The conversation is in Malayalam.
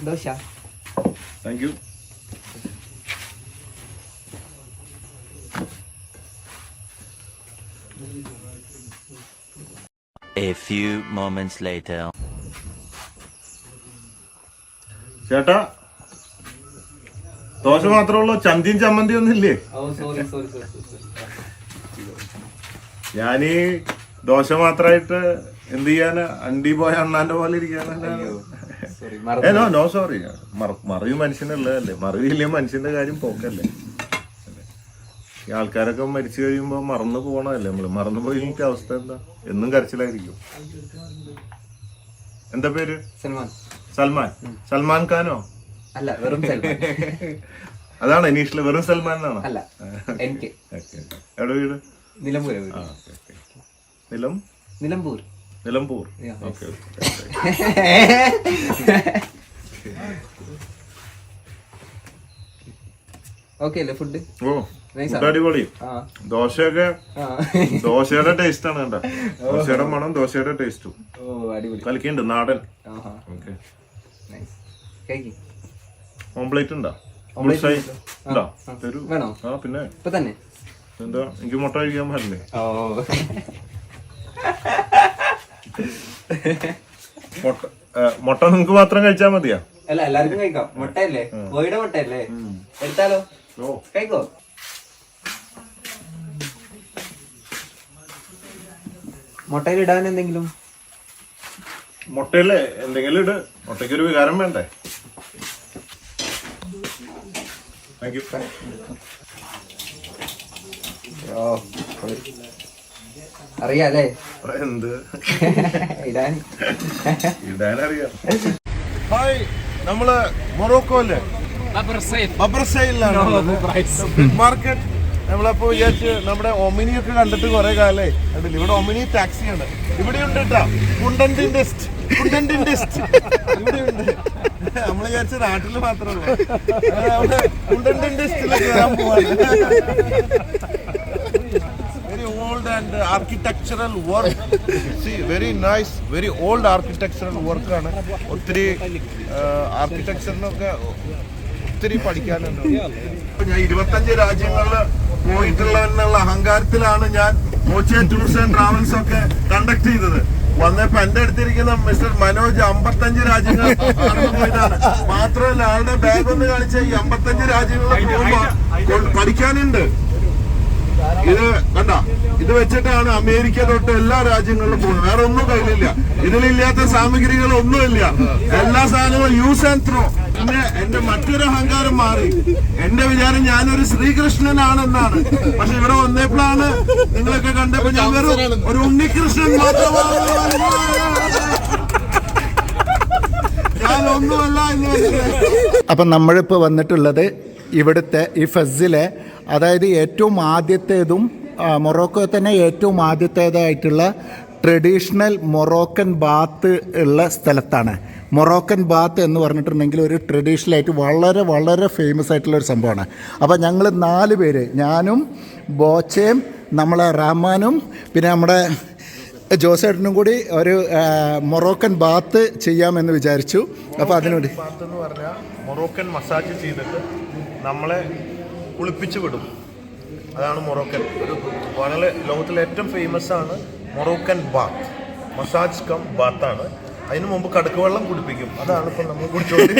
Dosa. Thank you. A few moments later. ചേട്ടാ, ദോശ മാത്രമേ ഉള്ളൂ, ചന്തിയും ചമ്മന്തി ഒന്നും ഇല്ലേ? ഞാനീ ദോശ മാത്രമായിട്ട് എന്ത് ചെയ്യാന്, അണ്ടി പോയ അണ്ണാന്റെ പോലെ ഇരിക്കാനോ? No sorry. മറിവ് മനുഷ്യനുള്ളതല്ലേ, മറിവില്ലേ മനുഷ്യന്റെ കാര്യം പോക്കല്ലേ. ഈ ആൾക്കാരൊക്കെ മരിച്ചു കഴിയുമ്പോ മറന്നു പോകണല്ലേ നമ്മള്. മറന്നു പോയി എനിക്ക് അവസ്ഥ എന്താ? എന്നും കരച്ചിലായിരിക്കും. എന്താ പേര്? സൽമാൻ. സൽമാൻ ഖാനോ? അല്ല, വെറും സൽമാൻ. അതാണ് ഇനീഷില് വെറും സൽമാൻ എന്നാണ്. എവിടെ വീട്? നിലമ്പൂർ. നിലമ്പൂർ. ഓക്കെ അല്ലേ ഫുഡ്? ഓ, അടിപൊളി. ദോശയുടെ ടേസ്റ്റ് ആണ് കണ്ട. ദോശയുടെ മണം, ദോശയുടെ ടേസ്റ്റും കളിക്കുന്നുണ്ട്. നാടൻ. ഓംപ്ലേറ്റ് ഉണ്ടോ? പിന്നെ എന്താ, എനിക്ക് മുട്ട കഴിക്കാൻ പറ്റില്ലേ? മുട്ട നിങ്ങക്ക് മാത്രം കഴിച്ചാ മതിയാ? അല്ല, എല്ലാവർക്കും കഴിക്കാം. മുട്ടയല്ലേ, കോഴിയുടെ മുട്ടയല്ലേ, എടുത്താലോ? കഴിക്കോ? മുട്ടയിൽ ഇടാൻ എന്തെങ്കിലും? മുട്ടയില് എന്തെങ്കിലും ഇട്. മുട്ടയ്ക്ക് ഒരു വികാരം വേണ്ടേ? അറിയാലേ എന്ത് ഇടാനറിയാം. ഹായ്, നമ്മള് മൊറോക്കോയില് ബബ്രസൈലാണ് മാർക്കറ്റ്. നമ്മളപ്പോ വിചാരിച്ച് നമ്മുടെ ഒമിനിയൊക്കെ കണ്ടിട്ട് കുറെ കാലമായി കണ്ടില്ല. ഇവിടെ ഒമിനി ടാക്സി ഉണ്ട്, ഇവിടെ ഉണ്ട് കേട്ടോ. ഇവിടെയുണ്ട്. നമ്മള് വിചാരിച്ച നാട്ടില് മാത്രമേ കയറാൻ പോവാണ്. Very old and architectural work. Very nice, very old architectural വർക്കാണ്. ഒത്തിരി ആർക്കിടെക്ചറിനൊക്കെ ഒത്തിരി പഠിക്കാനുണ്ട്. ഞാൻ 25 രാജ്യങ്ങളിൽ പോയിട്ടുള്ളവെന്നുള്ള അഹങ്കാരത്തിലാണ് ഞാൻ ഓച്ചിയ ടൂർസ് ആൻഡ് ട്രാവൽസ് ഒക്കെ കണ്ടക്ട് ചെയ്തത്. വന്നപ്പോ എന്റെ അടുത്തിരിക്കുന്ന മിസ്റ്റർ മനോജ് 55 രാജ്യങ്ങൾ പോയതാണ്. മാത്രമല്ല, ആളുടെ ബാഗ് ഒന്ന് കാണിച്ച 55 രാജ്യങ്ങളിൽ പോകുമ്പോ പഠിക്കാനുണ്ട്. ഇത് കണ്ട, ഇത് വെച്ചിട്ടാണ് അമേരിക്ക തൊട്ട് എല്ലാ രാജ്യങ്ങളിലും പോകുന്നത്. വേറെ ഒന്നും കയ്യിലില്ല. ഇതിലില്ലാത്ത സാമഗ്രികളൊന്നുമില്ല. എല്ലാ സാധനങ്ങളും യൂസ് ആൻഡ് ത്രോ. പിന്നെ എന്റെ മറ്റൊരു അഹങ്കാരം മാറി. എന്റെ വിചാരം ഞാനൊരു ശ്രീകൃഷ്ണനാണെന്നാണ്. പക്ഷെ ഇവിടെ വന്നപ്പോഴാണ് നിങ്ങളൊക്കെ കണ്ടപ്പോ ഞാൻ വെറും ഒരു ഉണ്ണികൃഷ്ണൻ മാത്രമാണ്, ഞാനൊന്നുമല്ല എന്ന് വെച്ചത്. അപ്പം നമ്മളിപ്പോൾ വന്നിട്ടുള്ളത് ഇവിടുത്തെ ഈ ഫസ്സിലെ, അതായത് ഏറ്റവും ആദ്യത്തേതും മൊറോക്കോ തന്നെ ഏറ്റവും ആദ്യത്തേതായിട്ടുള്ള ട്രഡീഷണൽ മൊറോക്കൻ ബാത്ത് ഉള്ള സ്ഥലത്താണ്. മൊറോക്കൻ ബാത്ത് എന്ന് പറഞ്ഞിട്ടുണ്ടെങ്കിൽ ഒരു ട്രഡീഷണലായിട്ട് വളരെ വളരെ ഫേമസ് ആയിട്ടുള്ളൊരു സംഭവമാണ്. അപ്പോൾ ഞങ്ങൾ 4 പേര്, ഞാനും ബോച്ചയും നമ്മളെ റഹ്മാനും പിന്നെ നമ്മുടെ ജോസേട്ടനും കൂടി ഒരു മൊറോക്കൻ ബാത്ത് ചെയ്യാമെന്ന് വിചാരിച്ചു. അപ്പോൾ അതിനുവേണ്ടി ബാത്ത് എന്ന് പറഞ്ഞാൽ മൊറോക്കൻ മസാജ് ചെയ്തിട്ട് നമ്മളെ കുളിപ്പിച്ച് വിടും. അതാണ് മൊറോക്കൻ. ഒരു വളരെ ലോകത്തിലെ ഏറ്റവും ഫേമസ് ആണ് മൊറോക്കൻ ബാത്ത്. മസാജ് കം ബാത്താണ്. അതിനു മുമ്പ് കടുക്ക് വെള്ളം കുടിപ്പിക്കും. അതാണ് ഇപ്പം നമ്മൾ കുടിച്ചോണ്ട്